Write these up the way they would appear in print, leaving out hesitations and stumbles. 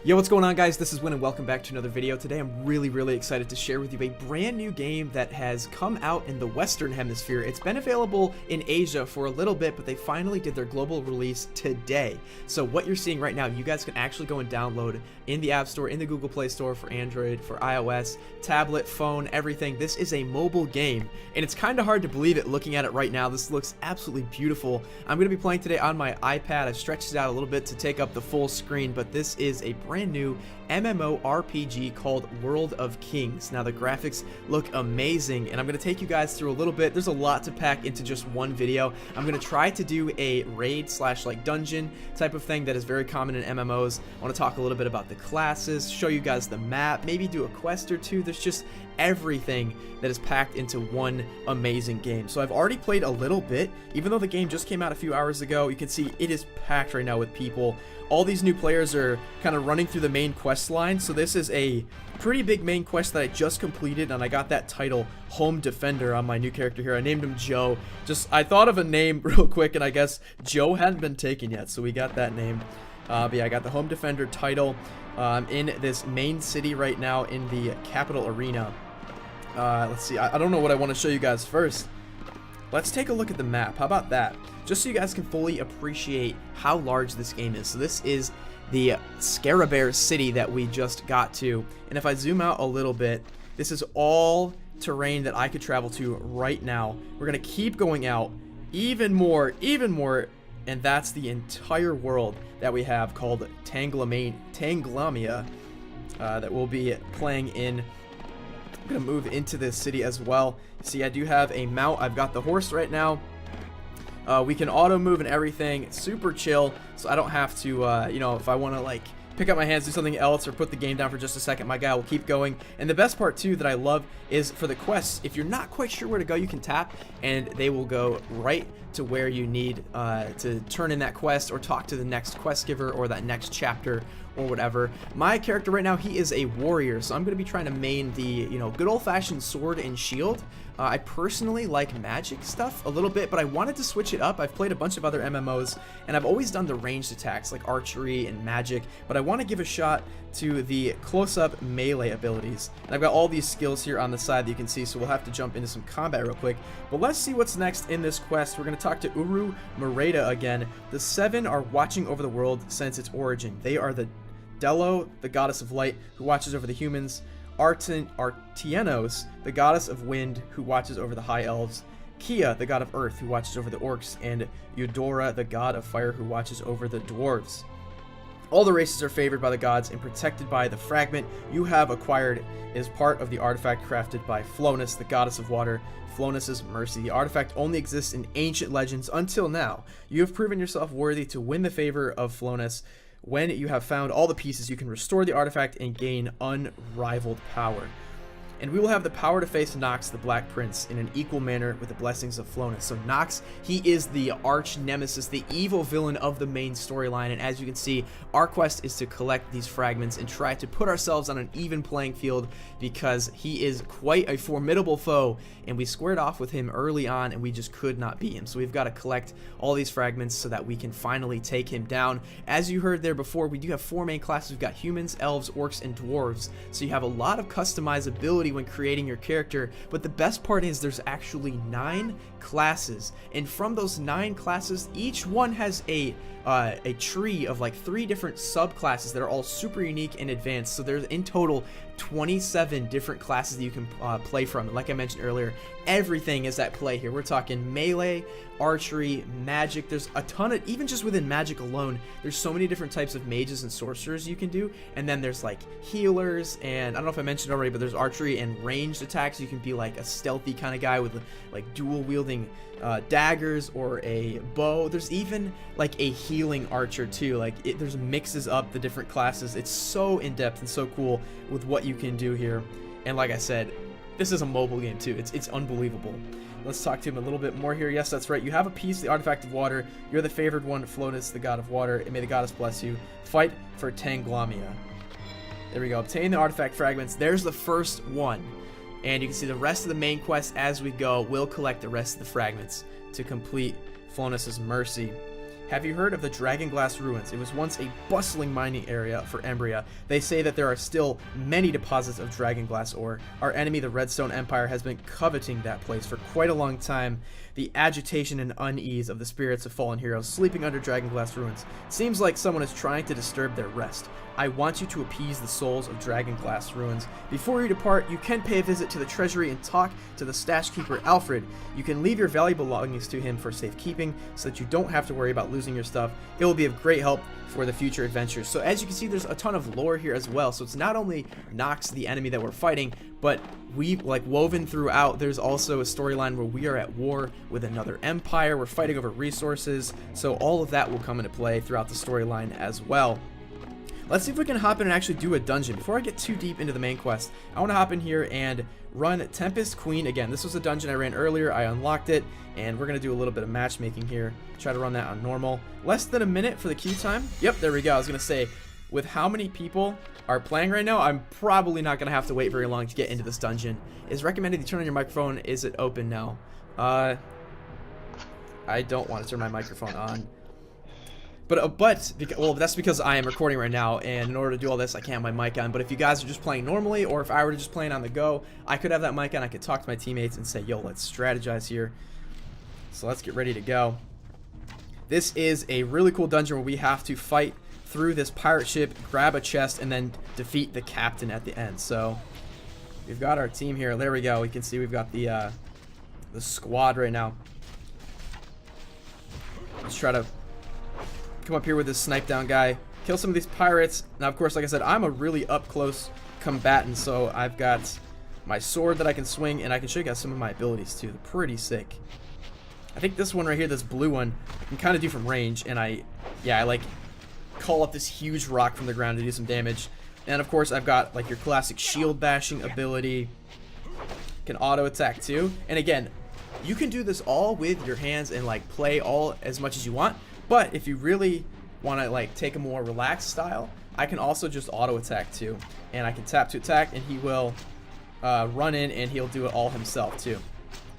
Yo, what's going on, guys? This is Win and welcome back to another video. Today I'm really excited to share with you a brand new game that has come out in the Western Hemisphere. It's been available in Asia for a little bit, but they finally did their global release today. So what you're seeing right now, you guys can actually go and download in the App Store, in the Google Play Store for Android, for iOS, tablet, phone, everything. This is a mobile game, and it's kind of hard to believe it looking at it right now. This looks absolutely beautiful. I'm going to be playing today on my iPad. I've stretched it out a little bit to take up the full screen, but this is a brand new MMO RPG called World of Kings. Now the graphics look amazing, and I'm going to take you guys through a little bit. There's a lot to pack into just one video. I'm going to try to do a raid slash like dungeon type of thing that is very common in MMOs. I want to talk a little bit about the classes, show you guys the map, maybe do a quest or two. There's just everything that is packed into one amazing game. So I've already played a little bit, even though the game just came out a few hours ago. You can see it is packed right now with people. All these new players are kind of running through the main quest line, so this is a pretty big main quest that I just completed, and I got that title, Home Defender, on my new character here. I named him Joe. I thought of a name real quick, and I guess Joe hadn't been taken yet, so we got that name. But yeah, I got the Home Defender title. I'm in this main city right now in the capital arena. Let's see, I don't know what I want to show you guys first. Let's take a look at the map. How about that? Just so you guys can fully appreciate how large this game is. So this is the Scarabear city that we just got to. And if I zoom out a little bit, this is all terrain that I could travel to right now. We're going to keep going out even more, and that's the entire world that we have called Tanglamia that we'll be playing in. I'm going to move into this city as well. See, I do have a mount. I've got the horse right now. We can auto move and everything. It's super chill, so I don't have to, you know, if I want to like pick up my hands, do something else, or put the game down for just a second, my guy will keep going. And the best part too that I love is for the quests, if you're not quite sure where to go, you can tap and they will go right to where you need to turn in that quest or talk to the next quest giver or that next chapter or whatever. My character right now, he is a warrior, so I'm going to be trying to main the, you know, good old-fashioned sword and shield. I personally like magic stuff a little bit, but I wanted to switch it up. I've played a bunch of other MMOs, and I've always done the ranged attacks like archery and magic, but I want to give a shot to the close-up melee abilities. And I've got all these skills here on the side that you can see, so we'll have to jump into some combat real quick. But let's see what's next in this quest. We're going to talk to Uru Mereda again. The Seven are watching over the world since its origin. They are the Delo, the goddess of light, who watches over the humans. Artienos, the goddess of wind, who watches over the high elves. Kia, the god of earth, who watches over the orcs. And Eudora, the god of fire, who watches over the dwarves. All the races are favored by the gods and protected by the fragment you have acquired. It is part of the artifact crafted by Flonus, the goddess of water. Flonus' mercy. The artifact only exists in ancient legends until now. You have proven yourself worthy to win the favor of Flonus. When you have found all the pieces, you can restore the artifact and gain unrivaled power. And we will have the power to face Nox, the Black Prince, in an equal manner with the blessings of Flonus. So Nox, he is the arch nemesis, the evil villain of the main storyline. And as you can see, our quest is to collect these fragments and try to put ourselves on an even playing field, because he is quite a formidable foe. And we squared off with him early on, and we just could not beat him. So we've got to collect all these fragments so that we can finally take him down. As you heard there before, we do have four main classes. We've got humans, elves, orcs, and dwarves. So you have a lot of customizability when creating your character, but the best part is there's actually 9 classes, and from those 9 classes, each one has a tree of like 3 different subclasses that are all super unique and advanced. So there's in total 27 different classes that you can play from. And like I mentioned earlier, everything is at play here. We're talking melee, archery, magic. There's a ton of, even just within magic alone, there's so many different types of mages and sorcerers you can do. And then there's like healers, and I don't know if I mentioned already, but there's archery and ranged attacks. You can be like a stealthy kind of guy with like dual wielding daggers or a bow. There's even like a healing archer too. Like there's mixes up the different classes. It's so in depth and so cool with what you can do here. And like I said, this is a mobile game too. It's unbelievable. Let's talk to him a little bit more here. Yes, that's right. You have a piece, the artifact of water. You're the favored one, Flonus, the god of water, and may the goddess bless you. Fight for Tanglamia. There we go. Obtain the artifact fragments. There's the first one. And you can see the rest of the main quest as we go. We'll collect the rest of the fragments to complete Flonus' mercy. Have you heard of the Dragonglass Ruins? It was once a bustling mining area for Embria. They say that there are still many deposits of Dragonglass ore. Our enemy, the Redstone Empire, has been coveting that place for quite a long time. The agitation and unease of the spirits of fallen heroes sleeping under Dragonglass Ruins seems like someone is trying to disturb their rest. I want you to appease the souls of Dragonglass Ruins. Before you depart, you can pay a visit to the treasury and talk to the stash keeper Alfred. You can leave your valuable belongings to him for safekeeping so that you don't have to worry about losing your stuff. It will be of great help for the future adventures. So as you can see, there's a ton of lore here as well. So it's not only Nox, the enemy that we're fighting, but we like woven throughout. There's also a storyline where we are at war with another empire. We're fighting over resources. So all of that will come into play throughout the storyline as well. Let's see if we can hop in and actually do a dungeon. Before I get too deep into the main quest, I want to hop in here and run Tempest Queen again. This was a dungeon I ran earlier. I unlocked it, and we're going to do a little bit of matchmaking here. Try to run that on normal. Less than a minute for the queue time. Yep, there we go. I was going to say, with how many people are playing right now, I'm probably not going to have to wait very long to get into this dungeon. It's recommended you turn on your microphone. Is it open now? I don't want to turn my microphone on. But that's because I am recording right now, and in order to do all this, I can't have my mic on. But if you guys are just playing normally, or if I were just playing on the go, I could have that mic on. I could talk to my teammates and say, yo, let's strategize here. So let's get ready to go. This is a really cool dungeon where we have to fight through this pirate ship, grab a chest, and then defeat the captain at the end. So we've got our team here. There we go. We can see we've got the squad right now. Let's try to come up here with this snipe down guy, kill some of these pirates. Now, of course, like I said, I'm a really up close combatant, so I've got my sword that I can swing, and I can show you guys some of my abilities too. They're pretty sick. I think this one right here, this blue one, I can kind of do from range, and I like call up this huge rock from the ground to do some damage. And of course, I've got like your classic shield bashing ability. Can auto attack too. And again, you can do this all with your hands and like play all as much as you want. But if you really want to like take a more relaxed style, I can also just auto attack too, and I can tap to attack, and he will run in and he'll do it all himself too.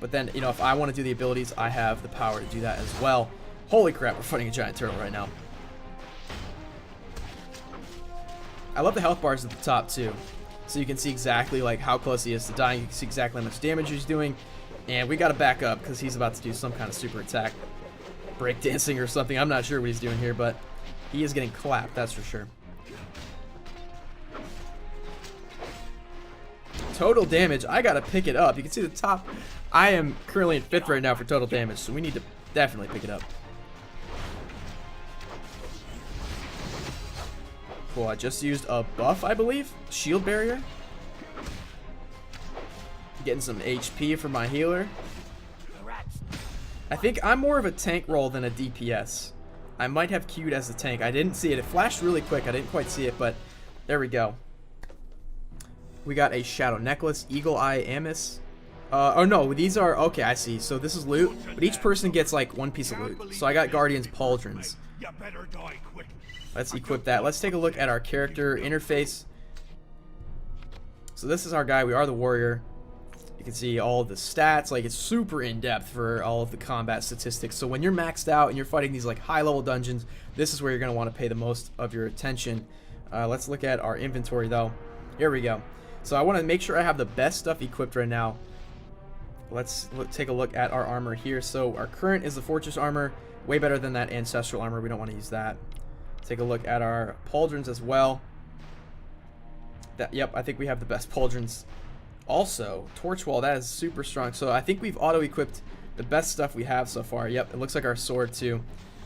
But then, you know, if I want to do the abilities, I have the power to do that as well. Holy crap, we're fighting a giant turtle right now. I love the health bars at the top too, so you can see exactly like how close he is to dying. You can see exactly how much damage he's doing, and we got to back up because he's about to do some kind of super attack. Breakdancing or something. I'm not sure what he's doing here, but he is getting clapped, that's for sure. Total damage, I gotta pick it up. You can see the top. I am currently in 5th right now for total damage, so we need to definitely pick it up. Cool, I just used a buff, I believe. Shield barrier. Getting some HP from my healer. I think I'm more of a tank role than a DPS. I might have queued as a tank. I didn't see it. It flashed really quick. I didn't quite see it, but there we go. We got a Shadow Necklace, Eagle Eye Amis. Oh no, these are, okay, I see. So this is loot, but each person gets like one piece of loot. So I got Guardian's Pauldrons. Let's equip that. Let's take a look at our character interface. So this is our guy. We are the warrior. You can see all the stats, like it's super in-depth for all of the combat statistics. So when you're maxed out and you're fighting these like high-level dungeons, this is where you're going to want to pay the most of your attention. Let's look at our inventory though. Here we go. So I want to make sure I have the best stuff equipped right now. Let's take a look at our armor here. So our current is the Fortress armor, way better than that Ancestral armor. We don't want to use that. Take a look at our pauldrons as well. Yep, I think we have the best pauldrons. Also, Torch Wall, that is super strong. So I think we've auto-equipped the best stuff we have so far. Yep, it looks like our sword too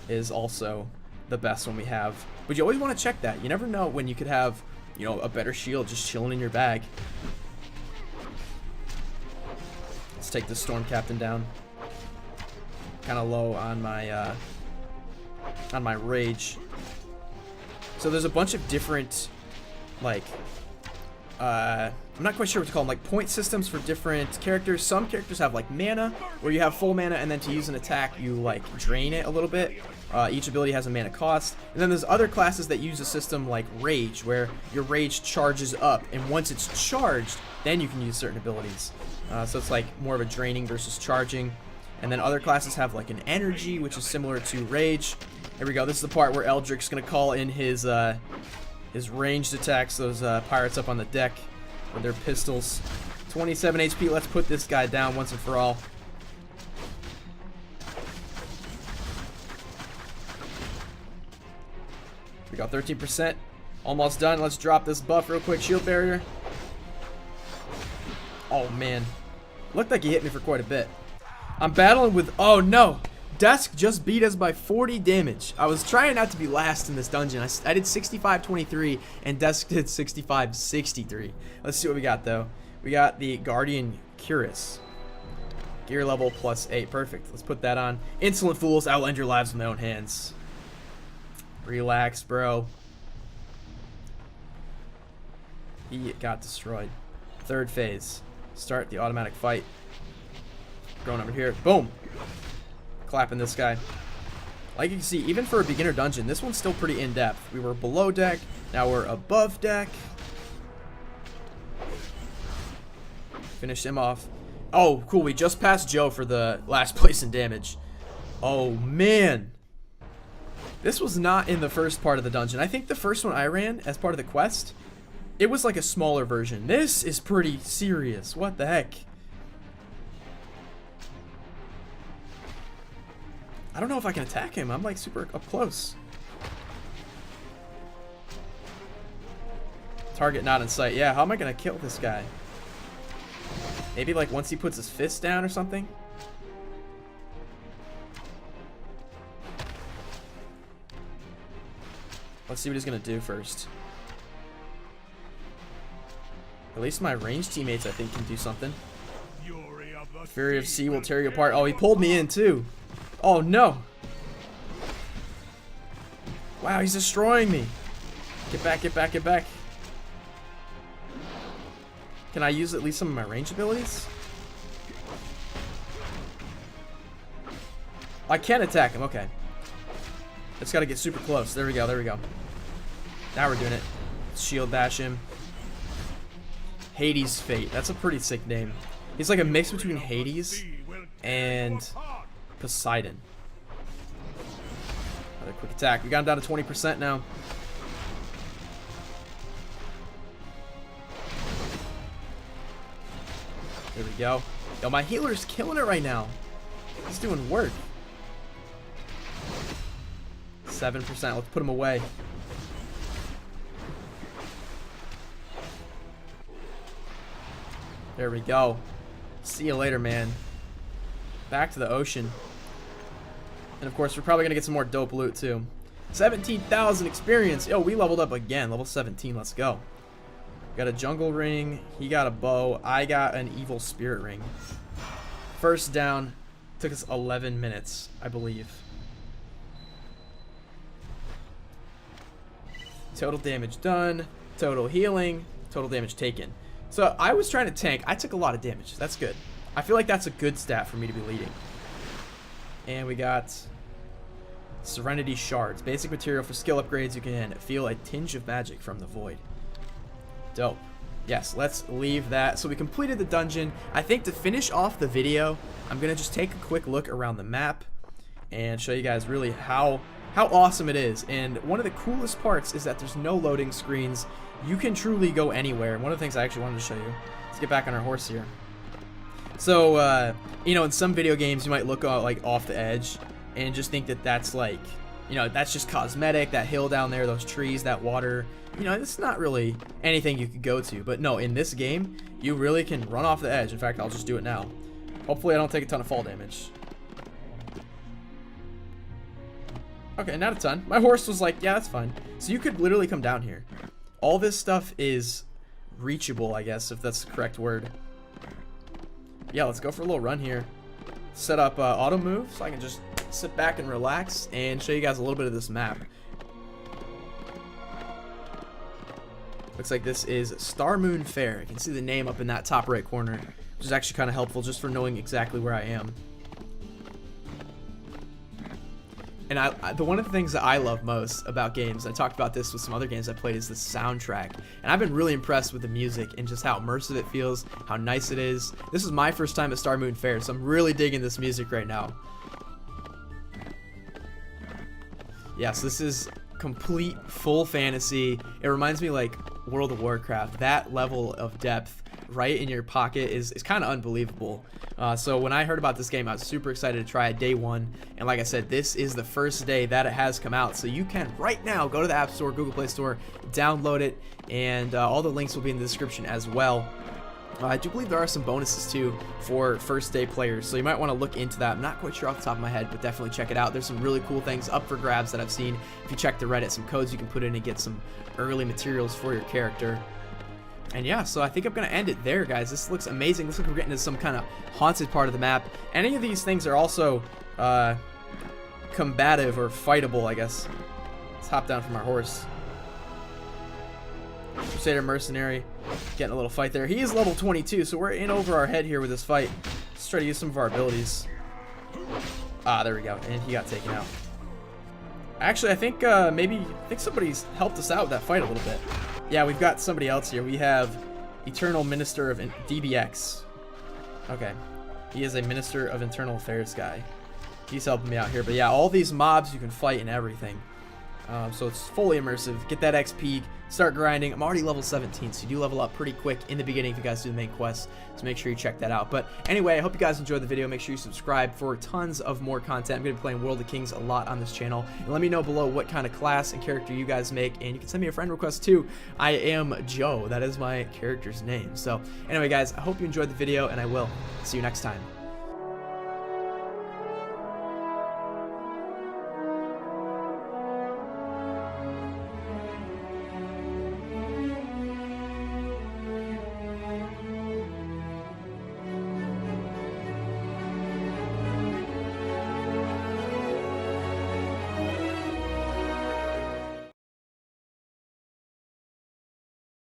is also the best one we have. But you always want to check that. You never know when you could have, you know, a better shield just chilling in your bag. Let's take the Storm Captain down. Kind of low on my rage. So there's a bunch of different, like, I'm not quite sure what to call them, like point systems for different characters. Some characters have like mana, where you have full mana, and then to use an attack, you like drain it a little bit. Each ability has a mana cost. And then there's other classes that use a system like Rage, where your Rage charges up, and once it's charged, then you can use certain abilities. So it's like more of a draining versus charging. And then other classes have like an Energy, which is similar to Rage. Here we go. This is the part where Eldrick's gonna call in his ranged attacks. Those pirates up on the deck with their pistols. 27 HP. Let's put this guy down once and for all. We got 13%. Almost done. Let's drop this buff real quick. Shield barrier. Oh, man. Looked like he hit me for quite a bit. I'm battling with... Oh, no. Dusk just beat us by 40 damage. I was trying not to be last in this dungeon. I did 65-23, and Dusk did 65-63. Let's see what we got, though. We got the Guardian Cuirass. Gear level +8. Perfect. Let's put that on. Insolent fools, I will end your lives with my own hands. Relax, bro. He got destroyed. Third phase. Start the automatic fight. Going over here. Boom. Clapping this guy. Like you can see, even for a beginner dungeon, this one's still pretty in-depth. We were below deck. Now we're above deck. Finish him off. Oh, cool. We just passed Joe for the last place in damage. Oh, man. This was not in the first part of the dungeon. I think the first one I ran as part of the quest, it was like a smaller version. This is pretty serious. What the heck? I don't know if I can attack him. I'm like super up close. Target not in sight. Yeah, how am I going to kill this guy? Maybe like once he puts his fist down or something? Let's see what he's going to do first. At least my ranged teammates, I think, can do something. Fury of Sea will tear you apart. Oh, he pulled me in, too. Oh, no. Wow, he's destroying me. Get back, get back, get back. Can I use at least some of my range abilities? I can attack him, okay. Just gotta get super close. There we go, there we go. Now we're doing it. Shield bash him. Hades Fate. That's a pretty sick name. He's like a mix between Hades and Poseidon. Another quick attack. We got him down to 20% now. There we go. Yo, my healer's killing it right now. He's doing work. 7%. Let's put him away. There we go. See you later, man. Back to the ocean. And of course, we're probably going to get some more dope loot, too. 17,000 experience. Yo, we leveled up again. Level 17. Let's go. Got a jungle ring. He got a bow. I got an evil spirit ring. First down. Took us 11 minutes, I believe. Total damage done. Total healing. Total damage taken. So I was trying to tank. I took a lot of damage. That's good. I feel like that's a good stat for me to be leading. And we got Serenity Shards. Basic material for skill upgrades. You can feel a tinge of magic from the void. Dope. Yes, let's leave that. So we completed the dungeon. I think to finish off the video, I'm going to just take a quick look around the map and show you guys really how awesome it is. And one of the coolest parts is that there's no loading screens. You can truly go anywhere. And one of the things I actually wanted to show you. Let's get back on our horse here. So, you know, in some video games, you might look like off the edge and just think that that's like, you know, that's just cosmetic, that hill down there, those trees, that water. You know, it's not really anything you could go to. But no, in this game, you really can run off the edge. In fact, I'll just do it now. Hopefully, I don't take a ton of fall damage. Okay, not a ton. My horse was like, yeah, that's fine. So you could literally come down here. All this stuff is reachable, I guess, if that's the correct word. Yeah, let's go for a little run here. Set up auto move so I can just sit back and relax and show you guys a little bit of this map. Looks like this is Star Moon Fair. You can see the name up in that top right corner, which is actually kind of helpful just for knowing exactly where I am. And one of the things that I love most about games, I talked about this with some other games I played, is the soundtrack. And I've been really impressed with the music and just how immersive it feels, how nice it is. This is my first time at Star Moon Fair, so I'm really digging this music right now. Yes, this is complete full fantasy. It reminds me like World of Warcraft. That level of depth right in your pocket is kind of unbelievable. So when I heard about this game, I was super excited to try it day one. And like I said, this is the first day that it has come out. So you can right now go to the App Store, Google Play Store, download it, and all the links will be in the description as well. I do believe there are some bonuses too for first day players, so you might want to look into that. I'm not quite sure off the top of my head, but definitely check it out. There's some really cool things up for grabs that I've seen. If you check the Reddit, some codes you can put in and get some early materials for your character. And yeah, so I think I'm going to end it there, guys. This looks amazing. Looks like we're getting to some kind of haunted part of the map. Any of these things are also combative or fightable, I guess. Let's hop down from our horse. Crusader Mercenary getting a little fight there. He is level 22, so we're in over our head here with this fight. Let's try to use some of our abilities. Ah, there we go. And he got taken out. Actually, I think somebody's helped us out with that fight a little bit. Yeah, we've got somebody else here. We have Eternal Minister of DBX. Okay. He is a Minister of Internal Affairs guy. He's helping me out here. But yeah, all these mobs you can fight and everything. So it's fully immersive. Get that XP, start grinding. I'm already level 17, so you do level up pretty quick in the beginning if you guys do the main quests, so make sure you check that out. But anyway, I hope you guys enjoyed the video. Make sure you subscribe for tons of more content. I'm going to be playing World of Kings a lot on this channel, and let me know below what kind of class and character you guys make, and you can send me a friend request too. I am Joe. That is my character's name. So anyway, guys, I hope you enjoyed the video, and I will see you next time.